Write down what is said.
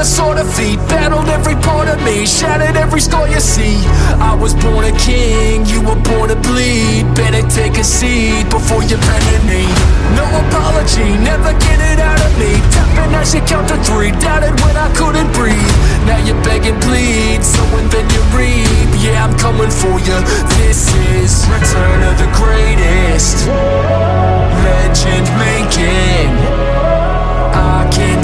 never saw defeat. Battled every part of me, shattered every scar you see. I was born a king, you were born to bleed. Better take a seat before you bend the knee. No apology, never get it out of me. Tapping as you count to three, doubted when I couldn't breathe. Now you beg and plead, sowing then you reap. Yeah, I'm coming for you. This is return of the greatest, legend making. I can